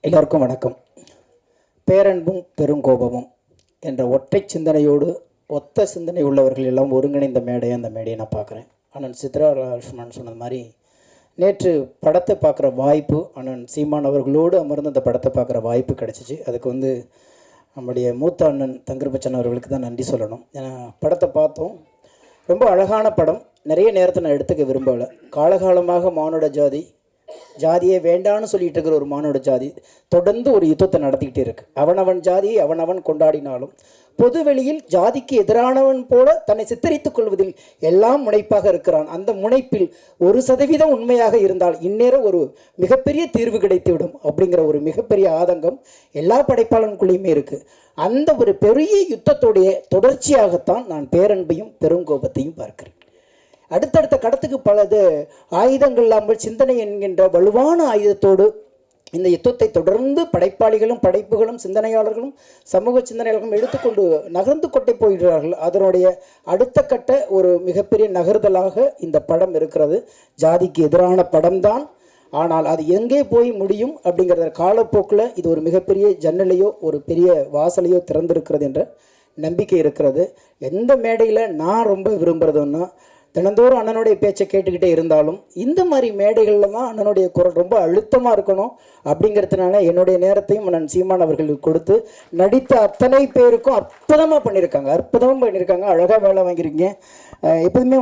எல்லோருக்கும் வணக்கம். பேரன்பும் பெருங்கோபமும் என்ற ஒற்றை சிந்தனையோடு ஒத்த சிந்தனை உள்ளவர்கள் எல்லாம் ஒருங்கிணைந்த மேடையை அந்த மேடையை நான் பார்க்குறேன். அண்ணன் சித்ரா லட்சுமணன் சொன்னது மாதிரி நேற்று படத்தை பார்க்குற வாய்ப்பு அண்ணன் சீமான் அவர்களோடு அமர்ந்து அந்த படத்தை பார்க்குற வாய்ப்பு கிடச்சிச்சு. அதுக்கு நம்முடைய மூத்த அண்ணன் தங்கர்பச்சன் அவர்களுக்கு தான் நன்றி சொல்லணும். ஏன்னா படத்தை பார்த்தோம், ரொம்ப அழகான படம். நிறைய நேரத்தை நான் எடுத்துக்க விரும்பலை. காலகாலமாக மானுட ஜாதியே வேண்டான்னு சொல்லிட்டு இருக்கிற ஒரு மானுட ஜாதி தொடர்ந்து ஒரு யுத்தத்தை நடத்திக்கிட்டே இருக்கு. அவனவன் ஜாதியை அவனவன் கொண்டாடினாலும் பொதுவெளியில் ஜாதிக்கு எதிரானவன் போல தன்னை சித்தரித்துக் கொள்வதில் எல்லாம் முனைப்பாக இருக்கிறான். அந்த முனைப்பில் 1% உண்மையாக இருந்தால் இந்நேரம் ஒரு மிகப்பெரிய தீர்வு கிடைத்துவிடும் அப்படிங்கிற ஒரு மிகப்பெரிய ஆதங்கம் எல்லா படைப்பாளனுக்குள்ளேயுமே இருக்குது. அந்த ஒரு பெரிய யுத்தத்துடைய தொடர்ச்சியாகத்தான் நான் பேரன்பையும் பெருங்கோபத்தையும் பார்க்கிறேன். அடுத்தடுத்த கடத்துக்கு பலது ஆயுதங்கள் இல்லாமல் சிந்தனை என்கின்ற வலுவான ஆயுதத்தோடு இந்த யுத்தத்தை தொடர்ந்து படைப்பாளிகளும் படைப்புகளும் சிந்தனையாளர்களும் சமூக சிந்தனையாளர்களும் எடுத்துக்கொண்டு நகர்ந்து கொண்டே போகிறார்கள். அதனுடைய அடுத்த கட்ட ஒரு மிகப்பெரிய நகர்தலாக இந்த படம் இருக்கிறது. ஜாதிக்கு எதிரான படம்தான், ஆனால் அது எங்கே போய் முடியும் அப்படிங்கிறத காலப்போக்கில் இது ஒரு மிகப்பெரிய ஜன்னலையோ ஒரு பெரிய வாசலையோ திறந்திருக்கிறது என்ற நம்பிக்கை இருக்கிறது. எந்த மேடையில் நான் ரொம்ப விரும்புகிறதுன்னா, தினந்தோறும் அண்ணனுடைய பேச்சை கேட்டுக்கிட்டே இருந்தாலும் இந்த மாதிரி மேடைகளில் தான் அண்ணனுடைய குரல் ரொம்ப அழுத்தமாக இருக்கணும் அப்படிங்கிறதுனால என்னுடைய நேரத்தையும் அண்ணன் சீமான் அவர்களுக்கு கொடுத்து நடித்த அத்தனை பேருக்கும் அற்புதமாக பண்ணியிருக்காங்க. அழகாக வேலை வாங்கியிருக்கீங்க. எப்போதுமே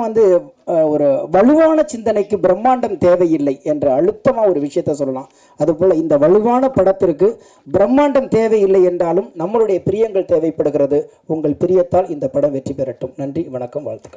ஒரு வலுவான சிந்தனைக்கு பிரம்மாண்டம் தேவையில்லை என்ற அழுத்தமாக ஒரு விஷயத்த சொல்லலாம். அதுபோல் இந்த வலுவான படத்திற்கு பிரம்மாண்டம் தேவையில்லை என்றாலும் நம்மளுடைய பிரியங்கள் தேவைப்படுகிறது. உங்கள் பிரியத்தால் இந்த படம் வெற்றி பெறட்டும். நன்றி, வணக்கம், வாழ்த்துக்கள்.